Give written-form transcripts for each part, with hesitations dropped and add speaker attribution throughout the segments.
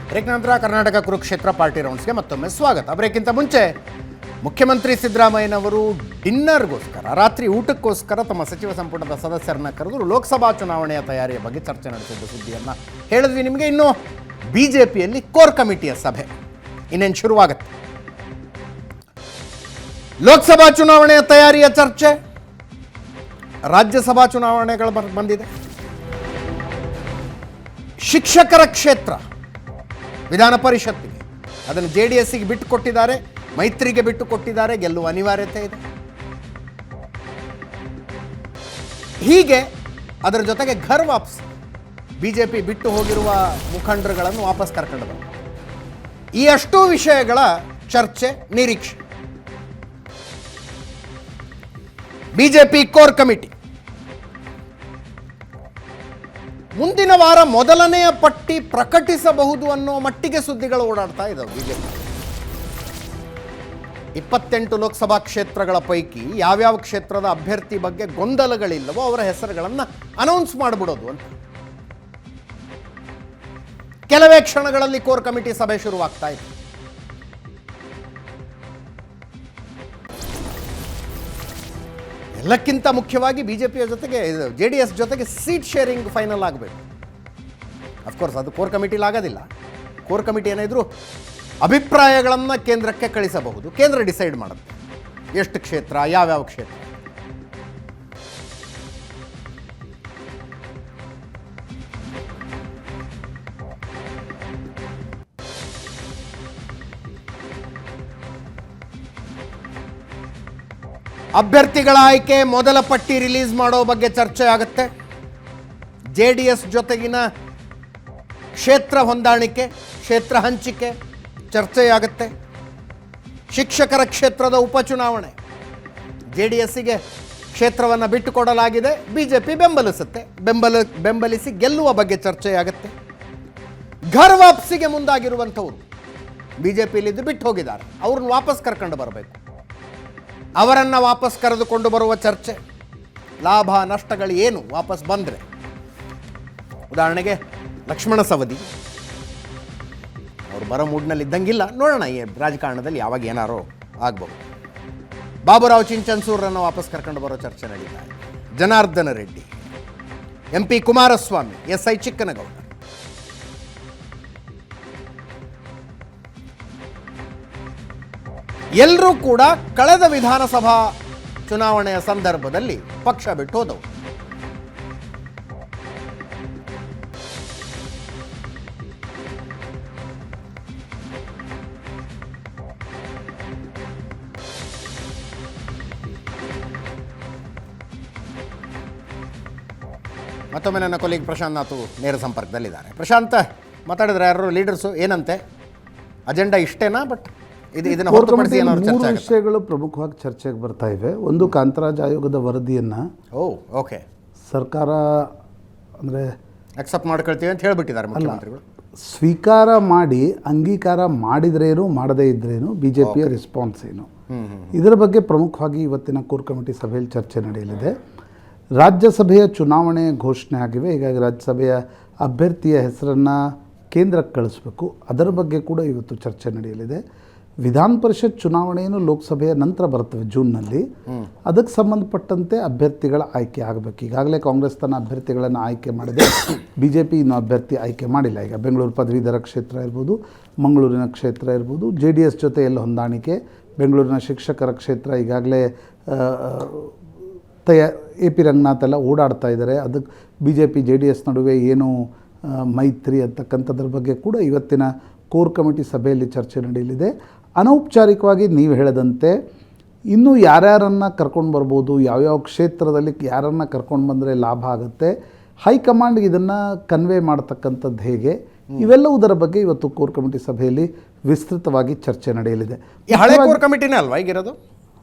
Speaker 1: Break ನಂತರ Karnataka Kurukshetra party ರೌಂಡ್ಸ್ಗೆ ಮತ್ತೊಮ್ಮೆ ಸ್ವಾಗತ. ಬ್ರೇಕ್ಗಿಂತ ಮುಂಚೆ ಮುಖ್ಯಮಂತ್ರಿ ಸಿದ್ದರಾಮಯ್ಯನವರು ಡಿನ್ನರ್ಗೋಸ್ಕರ, ರಾತ್ರಿ ಊಟಕ್ಕೋಸ್ಕರ ತಮ್ಮ ಸಚಿವ ಸಂಪುಟದ ಸದಸ್ಯರನ್ನ ಕರೆದು ಲೋಕಸಭಾ ಚುನಾವಣೆಯ ತಯಾರಿಯ ಬಗ್ಗೆ ಚರ್ಚೆ ನಡೆಸಿದ್ದ ಸುದ್ದಿಯನ್ನು ಹೇಳಿದ್ವಿ ನಿಮಗೆ. ಇನ್ನು ಬಿಜೆಪಿಯಲ್ಲಿ ಕೋರ್ ಕಮಿಟಿಯ ಸಭೆ ಇನ್ನೇನು ಶುರುವಾಗುತ್ತೆ. ಲೋಕಸಭಾ ಚುನಾವಣೆಯ ತಯಾರಿಯ ಚರ್ಚೆ, ರಾಜ್ಯಸಭಾ ಚುನಾವಣೆಗಳು ಬಂದಿದೆ. ಶಿಕ್ಷಕರ ಕ್ಷೇತ್ರ ವಿಧಾನ ಪರಿಷತ್ತಿಗೆ ಅದನ್ನು JDSಗೆ ಬಿಟ್ಟು ಕೊಟ್ಟಿದ್ದಾರೆ, ಮೈತ್ರಿಗೆ ಬಿಟ್ಟು ಕೊಟ್ಟಿದ್ದಾರೆ, ಗೆಲ್ಲುವ ಅನಿವಾರ್ಯತೆ ಇದೆ. ಹೀಗೆ ಅದರ ಜೊತೆಗೆ ಘರ್ ವಾಪಸ್ ಬಿಜೆಪಿ ಬಿಟ್ಟು ಹೋಗಿರುವ ಮುಖಂಡರುಗಳನ್ನು ವಾಪಸ್ ಕರ್ಕೊಂಡು ಬಂದರು. ಈ ಅಷ್ಟೂ ವಿಷಯಗಳ ಚರ್ಚೆ ನಿರೀಕ್ಷೆ. ಬಿಜೆಪಿ ಕೋರ್ ಕಮಿಟಿ ಮುಂದಿನ ವಾರ ಮೊದಲನೆಯ ಪಟ್ಟಿ ಪ್ರಕಟಿಸಬಹುದು ಅನ್ನೋ ಮಟ್ಟಿಗೆ ಸುದ್ದಿಗಳು ಓಡಾಡ್ತಾ ಇದ್ದಾವೆ. ಬಿಜೆಪಿ 28 ಲೋಕಸಭಾ ಕ್ಷೇತ್ರಗಳ ಪೈಕಿ ಯಾವ್ಯಾವ ಕ್ಷೇತ್ರದ ಅಭ್ಯರ್ಥಿ ಬಗ್ಗೆ ಗೊಂದಲಗಳಿಲ್ಲವೋ ಅವರ ಹೆಸರುಗಳನ್ನು ಅನೌನ್ಸ್ ಮಾಡಿಬಿಡೋದು ಅಂತ. ಕೆಲವೇ ಕ್ಷಣಗಳಲ್ಲಿ ಕೋರ್ ಕಮಿಟಿ ಸಭೆ ಶುರುವಾಗ್ತಾ ಇದೆ. ಎಲ್ಲಕ್ಕಿಂತ ಮುಖ್ಯವಾಗಿ ಬಿಜೆಪಿಯ ಜೊತೆಗೆ JDS ಜೊತೆಗೆ ಸೀಟ್ ಶೇರಿಂಗ್ ಫೈನಲ್ ಆಗಬೇಕು. ಅಫ್ಕೋರ್ಸ್ ಅದು ಕೋರ್ ಕಮಿಟಿಲಿ ಆಗೋದಿಲ್ಲ. ಕೋರ್ ಕಮಿಟಿ ಏನಿದ್ರು ಅಭಿಪ್ರಾಯಗಳನ್ನು ಕೇಂದ್ರಕ್ಕೆ ಕಳಿಸಬಹುದು. ಕೇಂದ್ರ ಡಿಸೈಡ್ ಮಾಡುತ್ತೆ ಎಷ್ಟು ಕ್ಷೇತ್ರ, ಯಾವ್ಯಾವ ಕ್ಷೇತ್ರ. ಅಭ್ಯರ್ಥಿಗಳ ಆಯ್ಕೆ, ಮೊದಲ ಪಟ್ಟಿ ರಿಲೀಸ್ ಮಾಡೋ ಬಗ್ಗೆ ಚರ್ಚೆ ಆಗುತ್ತೆ. JDS ಜೊತೆಗಿನ ಕ್ಷೇತ್ರ ಹೊಂದಾಣಿಕೆ, ಕ್ಷೇತ್ರ ಹಂಚಿಕೆ ಚರ್ಚೆಯಾಗುತ್ತೆ. ಶಿಕ್ಷಕರ ಕ್ಷೇತ್ರದ ಉಪಚುನಾವಣೆ, JDSಗೆ ಕ್ಷೇತ್ರವನ್ನು ಬಿಟ್ಟುಕೊಡಲಾಗಿದೆ, ಬಿಜೆಪಿ ಬೆಂಬಲಿಸುತ್ತೆ, ಬೆಂಬಲಿಸಿ ಗೆಲ್ಲುವ ಬಗ್ಗೆ ಚರ್ಚೆಯಾಗುತ್ತೆ. ಘರ್ ವಾಪಸ್ಸಿಗೆ ಮುಂದಾಗಿರುವಂಥವ್ರು ಬಿಜೆಪಿಯಲ್ಲಿದ್ದು ಬಿಟ್ಟು ಹೋಗಿದ್ದಾರೆ, ಅವ್ರನ್ನ ವಾಪಸ್ ಕರ್ಕೊಂಡು ಬರಬೇಕು. ಅವರನ್ನು ವಾಪಸ್ ಕರೆದುಕೊಂಡು ಬರುವ ಚರ್ಚೆ, ಲಾಭ ನಷ್ಟಗಳು ಏನು ವಾಪಸ್ ಬಂದರೆ. ಉದಾಹರಣೆಗೆ ಲಕ್ಷ್ಮಣ ಸವದಿ ಅವರು ಬರೋ ಮೂಡ್ನಲ್ಲಿ ಇದ್ದಂಗಿಲ್ಲ, ನೋಡೋಣ ಈ ರಾಜಕಾರಣದಲ್ಲಿ ಯಾವಾಗ ಏನಾರೋ ಆಗ್ಬೋದು. ಬಾಬುರಾವ್ ಚಿಂಚನ್ಸೂರನ್ನು ವಾಪಸ್ ಕರ್ಕೊಂಡು ಬರೋ ಚರ್ಚೆ ನಡೀತಾ ಇದೆ. Janardhana Reddy, MP Kumaraswamy, SI Chikkanagouda. ಎಲ್ಲರೂ ಕೂಡ ಕಳೆದ ವಿಧಾನಸಭಾ ಚುನಾವಣೆಯ ಸಂದರ್ಭದಲ್ಲಿ ಪಕ್ಷ ಬಿಟ್ಟು ಹೋದವು. ಮತ್ತೊಮ್ಮೆ ನನ್ನ ಕೊಲೀಗ್ ಪ್ರಶಾಂತ್ ನಾಥು ನೇರ ಸಂಪರ್ಕದಲ್ಲಿದ್ದಾರೆ. ಪ್ರಶಾಂತ್, ಮಾತಾಡಿದ್ರೆ ಯಾರು ಲೀಡರ್ಸು ಏನಂತೆ? ಅಜೆಂಡಾ ಇಷ್ಟೇನಾ? ಬಟ್ ಇದನ್ನು ಹೊರತುಪಡಿಸಿ ಏನಾದರೂ ಚರ್ಚೆ
Speaker 2: ವಿಷಯಗಳು ಪ್ರಮುಖವಾಗಿ ಚರ್ಚೆಗೆ ಬರ್ತಾ ಇವೆ. ಒಂದು, ಕಾಂತರಾಜ್ ಆಯೋಗದ ವರದಿಯನ್ನು
Speaker 1: ಓಕೆ
Speaker 2: ಸರ್ಕಾರ ಅಂದರೆ
Speaker 1: ಅಕ್ಸೆಪ್ಟ್ ಮಾಡ್ಕೊಳ್ತೀವಿ ಅಂತ ಹೇಳಿಬಿಟ್ಟಿದ್ದಾರೆ ಮುಖ್ಯಮಂತ್ರಿಗಳು.
Speaker 2: ಸ್ವೀಕಾರ ಮಾಡಿ ಅಂಗೀಕಾರ ಮಾಡಿದ್ರೇನು ಮಾಡದೇ ಇದ್ರೇನು BJPಯ ರೆಸ್ಪಾನ್ಸ್ ಏನು, ಇದರ ಬಗ್ಗೆ ಪ್ರಮುಖವಾಗಿ ಇವತ್ತಿನ ಕೋರ್ ಕಮಿಟಿ ಸಭೆಯಲ್ಲಿ ಚರ್ಚೆ ನಡೆಯಲಿದೆ. ರಾಜ್ಯಸಭೆಯ ಚುನಾವಣೆ ಘೋಷಣೆ ಆಗಿವೆ. ಹೀಗಾಗಿ ರಾಜ್ಯಸಭೆಯ ಅಭ್ಯರ್ಥಿಯ ಹೆಸರನ್ನು ಕೇಂದ್ರಕ್ಕೆ ಕಳಿಸ್ಬೇಕು, ಅದರ ಬಗ್ಗೆ ಕೂಡ ಇವತ್ತು ಚರ್ಚೆ ನಡೆಯಲಿದೆ. ವಿಧಾನ ಪರಿಷತ್ ಚುನಾವಣೆಯನ್ನು ಲೋಕಸಭೆಯ ನಂತರ ಬರ್ತವೆ ಜೂನ್ನಲ್ಲಿ. ಅದಕ್ಕೆ ಸಂಬಂಧಪಟ್ಟಂತೆ ಅಭ್ಯರ್ಥಿಗಳ ಆಯ್ಕೆ ಆಗಬೇಕು. ಈಗಾಗಲೇ ಕಾಂಗ್ರೆಸ್ ತನ್ನ ಅಭ್ಯರ್ಥಿಗಳನ್ನು ಆಯ್ಕೆ ಮಾಡಿದೆ, BJP ಇನ್ನೂ ಅಭ್ಯರ್ಥಿ ಆಯ್ಕೆ ಮಾಡಿಲ್ಲ. ಈಗ ಬೆಂಗಳೂರು ಪದವೀಧರ ಕ್ಷೇತ್ರ ಇರ್ಬೋದು, ಮಂಗಳೂರಿನ ಕ್ಷೇತ್ರ ಇರ್ಬೋದು, JDS ಜೊತೆ ಎಲ್ಲ ಹೊಂದಾಣಿಕೆ. ಬೆಂಗಳೂರಿನ ಶಿಕ್ಷಕರ ಕ್ಷೇತ್ರ ಈಗಾಗಲೇ AP ರಂಗನಾಥ್ ಎಲ್ಲ ಓಡಾಡ್ತಾ ಇದ್ದಾರೆ. ಅದಕ್ಕೆ BJP JDS ನಡುವೆ ಏನು ಮೈತ್ರಿ ಅಂತಕ್ಕಂಥದ್ರ ಬಗ್ಗೆ ಕೂಡ ಇವತ್ತಿನ ಕೋರ್ ಕಮಿಟಿ ಸಭೆಯಲ್ಲಿ ಚರ್ಚೆ ನಡೆಯಲಿದೆ. ಅನೌಪಚಾರಿಕವಾಗಿ ನೀವು ಹೇಳದಂತೆ ಇನ್ನೂ ಯಾರ್ಯಾರನ್ನು ಕರ್ಕೊಂಡು ಬರ್ಬೋದು, ಯಾವ್ಯಾವ ಕ್ಷೇತ್ರದಲ್ಲಿ ಯಾರನ್ನು ಕರ್ಕೊಂಡು ಬಂದರೆ ಲಾಭ ಆಗುತ್ತೆ, ಹೈಕಮಾಂಡ್ಗೆ ಇದನ್ನು ಕನ್ವೆ ಮಾಡ್ತಕ್ಕಂಥದ್ದು ಹೇಗೆ, ಇವೆಲ್ಲವುದರ ಬಗ್ಗೆ ಇವತ್ತು ಕೋರ್ ಕಮಿಟಿ ಸಭೆಯಲ್ಲಿ ವಿಸ್ತೃತವಾಗಿ ಚರ್ಚೆ ನಡೆಯಲಿದೆ.
Speaker 1: ಹಳೆ ಕೋರ್ ಕಮಿಟಿನೇ ಅಲ್ವಾ ಈಗಿರೋದು?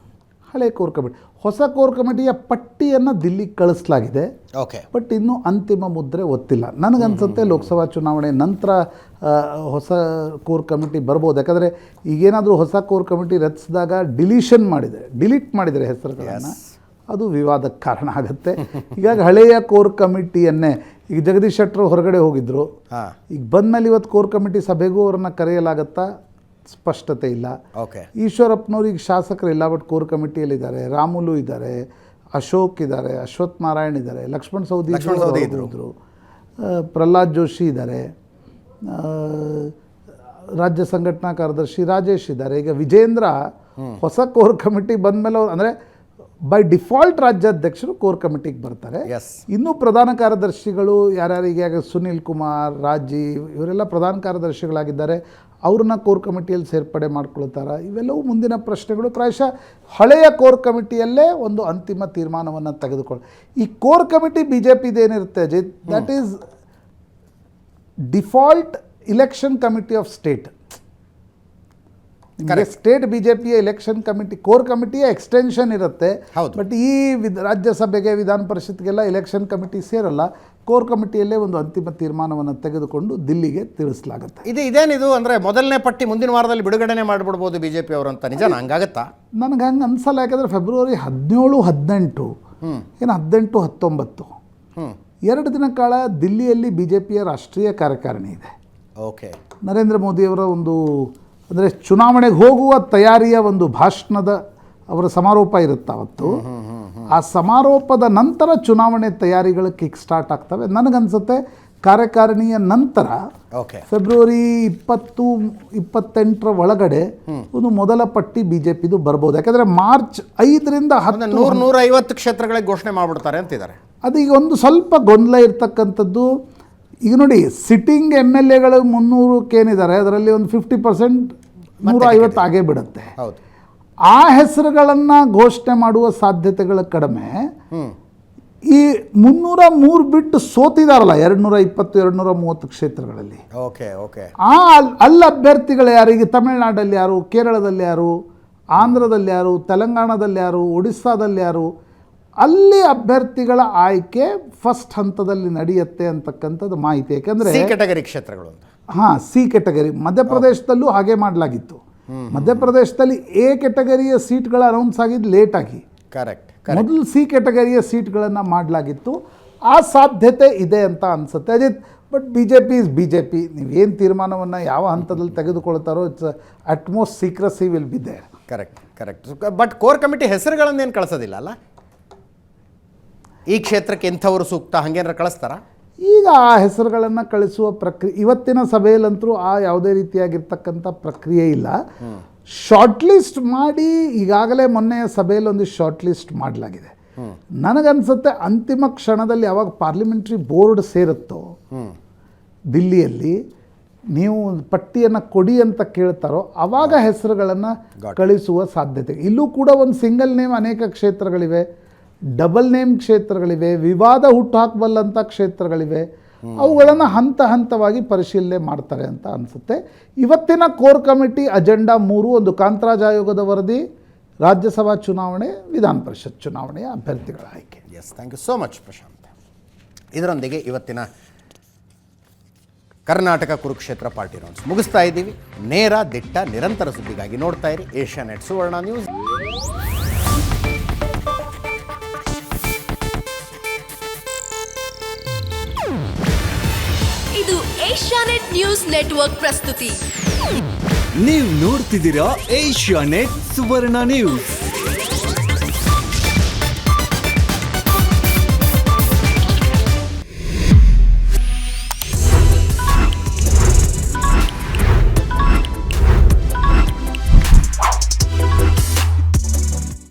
Speaker 2: ಹಳೆ ಕೋರ್ ಕಮಿಟಿ. ಹೊಸ ಕೋರ್ ಕಮಿಟಿಯ ಪಟ್ಟಿಯನ್ನು ದಿಲ್ಲಿಗೆ ಕಳಿಸಲಾಗಿದೆ. ಬಟ್ ಇನ್ನೂ ಅಂತಿಮ ಮುದ್ರೆ ಒತ್ತಿಲ್ಲ. ನನಗನ್ಸುತ್ತೆ ಲೋಕಸಭಾ ಚುನಾವಣೆ ನಂತರ ಹೊಸ ಕೋರ್ ಕಮಿಟಿ ಬರ್ಬೋದು. ಯಾಕಂದರೆ ಈಗೇನಾದರೂ ಹೊಸ ಕೋರ್ ಕಮಿಟಿ ರಚಿಸಿದಾಗ ಡಿಲೀಟ್ ಮಾಡಿದರೆ ಹೆಸರುಗಳನ್ನು, ಅದು ವಿವಾದಕ್ಕೆ ಕಾರಣ ಆಗುತ್ತೆ. ಹೀಗಾಗಿ ಹಳೆಯ ಕೋರ್ ಕಮಿಟಿಯನ್ನೇ ಈಗ ಜಗದೀಶ್ ಶೆಟ್ಟರು ಹೊರಗಡೆ ಹೋಗಿದ್ದರು.
Speaker 1: ಹಾಂ,
Speaker 2: ಈಗ ಬಂದಮೇಲೆ ಇವತ್ತು ಕೋರ್ ಕಮಿಟಿ ಸಭೆಗೂ ಅವ್ರನ್ನ ಕರೆಯಲಾಗತ್ತಾ ಸ್ಪಷ್ಟತೆ ಇಲ್ಲ.
Speaker 1: ಓಕೆ.
Speaker 2: ಈಶ್ವರಪ್ಪನವ್ರು ಈಗ ಶಾಸಕರಿಲ್ಲ, ಬಟ್ ಕೋರ್ ಕಮಿಟಿಯಲ್ಲಿದ್ದಾರೆ. ರಾಮುಲು ಇದ್ದಾರೆ, ಅಶೋಕ್ ಇದ್ದಾರೆ, ಅಶ್ವಥ್ ನಾರಾಯಣ್ ಇದ್ದಾರೆ, ಲಕ್ಷ್ಮಣ್ ಸವದಿ ಇದ್ರು, ಪ್ರಹ್ಲಾದ್ ಜೋಶಿ ಇದ್ದಾರೆ, ರಾಜ್ಯ ಸಂಘಟನಾ ಕಾರ್ಯದರ್ಶಿ ರಾಜೇಶ್ ಇದ್ದಾರೆ. ಈಗ ವಿಜೇಂದ್ರ ಹೊಸ ಕೋರ್ ಕಮಿಟಿ ಬಂದಮೇಲೆ ಅವ್ರು ಅಂದರೆ ಬೈ ಡಿಫಾಲ್ಟ್ ರಾಜ್ಯಾಧ್ಯಕ್ಷರು ಕೋರ್ ಕಮಿಟಿಗೆ ಬರ್ತಾರೆ. ಇನ್ನೂ ಪ್ರಧಾನ ಕಾರ್ಯದರ್ಶಿಗಳು ಯಾರ್ಯಾರಿಗೆ ಸುನಿಲ್ ಕುಮಾರ್, ರಾಜೀವ್ ಇವರೆಲ್ಲ ಪ್ರಧಾನ ಕಾರ್ಯದರ್ಶಿಗಳಾಗಿದ್ದಾರೆ, ಅವ್ರನ್ನ ಕೋರ್ ಕಮಿಟಿಯಲ್ಲಿ ಸೇರ್ಪಡೆ ಮಾಡ್ಕೊಳ್ತಾರೆ. ಇವೆಲ್ಲವೂ ಮುಂದಿನ ಪ್ರಶ್ನೆಗಳು. ಪ್ರಾಯಶಃ ಹಳೆಯ ಕೋರ್ ಕಮಿಟಿಯಲ್ಲೇ ಒಂದು ಅಂತಿಮ ತೀರ್ಮಾನವನ್ನು ತೆಗೆದುಕೊಳ್ಳಿ. ಈ ಕೋರ್ ಕಮಿಟಿ ಬಿ ಜೆ ಪಿದು ಏನಿರುತ್ತೆ Ajit, that is default election committee of state. State ಬಿ ಜೆ ಪಿಯ ಎಲೆಕ್ಷನ್ ಕಮಿಟಿ ಕೋರ್ ಕಮಿಟಿಯ ಎಕ್ಸ್ಟೆನ್ಷನ್ ಇರುತ್ತೆ. ಬಟ್ ಈ ರಾಜ್ಯಸಭೆಗೆ ವಿಧಾನ ಪರಿಷತ್ಗೆಲ್ಲ ಎಲೆಕ್ಷನ್ ಕಮಿಟಿ ಸೇರಲ್ಲ. ಕೋರ್ ಕಮಿಟಿಯಲ್ಲೇ ಒಂದು ಅಂತಿಮ ತೀರ್ಮಾನವನ್ನು ತೆಗೆದುಕೊಂಡು ದಿಲ್ಲಿಗೆ ತಿಳಿಸಲಾಗುತ್ತೆ.
Speaker 1: ಇದೇನಿದು ಅಂದರೆ ಮೊದಲನೇ ಪಟ್ಟಿ ಮುಂದಿನ ವಾರದಲ್ಲಿ ಬಿಡುಗಡೆನೆ ಮಾಡಿಬಿಡ್ಬೋದು ಬಿ ಜೆ ಪಿ ಅವರು ಅಂತ. ನಿಜ ಹಂಗಾಗತ್ತಾ?
Speaker 2: ನನಗೆ ಹಂಗೆ ಅನ್ಸಲ್ಲ. ಯಾಕಂದರೆ ಫೆಬ್ರವರಿ 17, 18 ಏನು 18, 19 2 ದಿನ ಕಾಲ ದಿಲ್ಲಿಯಲ್ಲಿ ಬಿ ಜೆ ಪಿಯ ರಾಷ್ಟ್ರೀಯ ಕಾರ್ಯಕಾರಿಣಿ ಇದೆ.
Speaker 1: ಓಕೆ.
Speaker 2: ನರೇಂದ್ರ ಮೋದಿಯವರ ಒಂದು ಅಂದರೆ ಚುನಾವಣೆಗೆ ಹೋಗುವ ತಯಾರಿಯ ಒಂದು ಭಾಷಣದ ಅವರ ಸಮಾರೋಪ ಇರುತ್ತೆ ಅವತ್ತು. ಆ ಸಮಾರೋಪದ ನಂತರ ಚುನಾವಣೆ ತಯಾರಿಗಳು ಕಿಕ್ ಸ್ಟಾರ್ಟ್ ಆಗ್ತವೆ. ನನಗನ್ಸುತ್ತೆ ಕಾರ್ಯಕಾರಿಣಿಯ ನಂತರ ಫೆಬ್ರವರಿ 20, 28 ಒಳಗಡೆ ಒಂದು ಮೊದಲ ಪಟ್ಟಿ ಬಿ ಜೆ ಪಿದು ಬರ್ಬೋದು. ಯಾಕಂದರೆ ಮಾರ್ಚ್ 5ರಿಂದ
Speaker 1: 150 ಕ್ಷೇತ್ರಗಳಿಗೆ ಘೋಷಣೆ ಮಾಡಿಬಿಡ್ತಾರೆ ಅಂತಿದ್ದಾರೆ.
Speaker 2: ಅದು ಈಗ ಒಂದು ಸ್ವಲ್ಪ ಗೊಂದಲ ಇರ್ತಕ್ಕಂಥದ್ದು. ಈಗ ನೋಡಿ, ಸಿಟ್ಟಿಂಗ್ MLAಗಳು 300 ಏನಿದ್ದಾರೆ, ಅದರಲ್ಲಿ ಒಂದು 50% 150 ಆಗೇ ಬಿಡುತ್ತೆ. ಆ ಹೆಸರುಗಳನ್ನು ಘೋಷಣೆ ಮಾಡುವ ಸಾಧ್ಯತೆಗಳು ಕಡಿಮೆ. ಈ 303 ಬಿಟ್ಟು ಸೋತಿದಾರಲ್ಲ 220, 230 ಕ್ಷೇತ್ರಗಳಲ್ಲಿ, ಅಲ್ಲಿ ಅಭ್ಯರ್ಥಿಗಳು ಯಾರು? ಈಗ ತಮಿಳುನಾಡಲ್ಲಿ ಯಾರು, ಕೇರಳದಲ್ಲಿ ಯಾರು, ಆಂಧ್ರದಲ್ಲಿ ಯಾರು, ತೆಲಂಗಾಣದಲ್ಲಿ ಯಾರು, ಒಡಿಸ್ಸಾದಲ್ಲಿ ಯಾರು? ಅಲ್ಲಿ ಅಭ್ಯರ್ಥಿಗಳ ಆಯ್ಕೆ ಫಸ್ಟ್ ಹಂತದಲ್ಲಿ ನಡೆಯುತ್ತೆ ಅಂತಕ್ಕಂಥದ್ದು ಮಾಹಿತಿ. ಯಾಕೆಂದರೆ
Speaker 1: ಸಿ ಕೆಟಗರಿ ಕ್ಷೇತ್ರಗಳು ಅಂತ.
Speaker 2: ಹಾಂ, ಸಿ ಕೆಟಗರಿ. ಮಧ್ಯಪ್ರದೇಶದಲ್ಲೂ ಹಾಗೆ ಮಾಡಲಾಗಿತ್ತು. ಮಧ್ಯಪ್ರದೇಶದಲ್ಲಿ ಎ ಕೆಟಗರಿಯ ಸೀಟ್ಗಳ ಅನೌನ್ಸ್ ಆಗಿದ್ದು ಲೇಟಾಗಿ.
Speaker 1: ಕರೆಕ್ಟ್.
Speaker 2: ಮೊದಲು ಸಿ ಕೆಟಗರಿಯ ಸೀಟ್ಗಳನ್ನು ಮಾಡಲಾಗಿತ್ತು. ಆ ಸಾಧ್ಯತೆ ಇದೆ ಅಂತ ಅನಿಸುತ್ತೆ Ajit. But B J P is B J P. ನೀವೇನು ತೀರ್ಮಾನವನ್ನು ಯಾವ ಹಂತದಲ್ಲಿ ತೆಗೆದುಕೊಳ್ತಾರೋ it's utmost secrecy will be there.
Speaker 1: Correct. But core committee ಹೆಸರುಗಳನ್ನೇನು ಕಳಿಸೋದಿಲ್ಲ ಅಲ್ಲ? ಈ ಕ್ಷೇತ್ರಕ್ಕೆ ಇಂಥವರು ಸೂಕ್ತ ಹಾಗೇನಾರ ಕಳಿಸ್ತಾರಾ?
Speaker 2: ಈಗ ಆ ಹೆಸರುಗಳನ್ನು ಕಳಿಸುವ ಪ್ರಕ್ರಿಯೆ ಇವತ್ತಿನ ಸಭೆಯಲ್ಲಂತರೂ ಆ ಯಾವುದೇ ರೀತಿಯಾಗಿರ್ತಕ್ಕಂಥ ಪ್ರಕ್ರಿಯೆ ಇಲ್ಲ. ಶಾರ್ಟ್ ಲಿಸ್ಟ್ ಮಾಡಿ ಈಗಾಗಲೇ ಮೊನ್ನೆಯ ಸಭೆಯಲ್ಲಿ ಒಂದು ಶಾರ್ಟ್ ಲಿಸ್ಟ್ ಮಾಡಲಾಗಿದೆ. ನನಗನ್ಸುತ್ತೆ ಅಂತಿಮ ಕ್ಷಣದಲ್ಲಿ ಯಾವಾಗ ಪಾರ್ಲಿಮೆಂಟ್ರಿ ಬೋರ್ಡ್ ಸೇರುತ್ತೋ ದಿಲ್ಲಿಯಲ್ಲಿ, ನೀವು ಪಟ್ಟಿಯನ್ನು ಕೊಡಿ ಅಂತ ಕೇಳ್ತಾರೋ ಆವಾಗ ಹೆಸರುಗಳನ್ನು ಕಳಿಸುವ ಸಾಧ್ಯತೆ. ಇಲ್ಲೂ ಕೂಡ ಒಂದು ಸಿಂಗಲ್ ನೇಮ್ ಅನೇಕ ಕ್ಷೇತ್ರಗಳಿವೆ, ಡಬಲ್ ನೇಮ್ ಕ್ಷೇತ್ರಗಳಿವೆ, ವಿವಾದ ಹುಟ್ಟುಹಾಕಬಲ್ಲಂಥ ಕ್ಷೇತ್ರಗಳಿವೆ. ಅವುಗಳನ್ನು ಹಂತ ಹಂತವಾಗಿ ಪರಿಶೀಲನೆ ಮಾಡ್ತಾರೆ ಅಂತ ಅನಿಸುತ್ತೆ. ಇವತ್ತಿನ ಕೋರ್ ಕಮಿಟಿ ಅಜೆಂಡಾ 3: ಒಂದು ಕಾಂತರಾಜ್ ಆಯೋಗದ ವರದಿ, ರಾಜ್ಯಸಭಾ ಚುನಾವಣೆ, ವಿಧಾನ ಪರಿಷತ್ ಚುನಾವಣೆಯ ಅಭ್ಯರ್ಥಿಗಳ ಆಯ್ಕೆ.
Speaker 1: Thank you so much Prashant. ಇದರೊಂದಿಗೆ ಇವತ್ತಿನ ಕರ್ನಾಟಕ ಕುರುಕ್ಷೇತ್ರ ಪಾರ್ಟಿ ರೌಂಡ್ಸ್ ಮುಗಿಸ್ತಾ ಇದ್ದೀವಿ. ನೇರ, ದಿಟ್ಟ, ನಿರಂತರ ಸುದ್ದಿಗಾಗಿ ನೋಡ್ತಾ ಇರಿ ಏಷ್ಯಾನೆಟ್ ಸುವರ್ಣ ನ್ಯೂಸ್.
Speaker 3: ಇದು ಏಷ್ಯಾನೆಟ್ ನ್ಯೂಸ್ ನೆಟ್ವರ್ಕ್ ಪ್ರಸ್ತುತಿ.
Speaker 4: ನೀವು ನೋಡ್ತಿದ್ದೀರಾ ಏಷ್ಯಾನೆಟ್ ಸುವರ್ಣ ನ್ಯೂಸ್.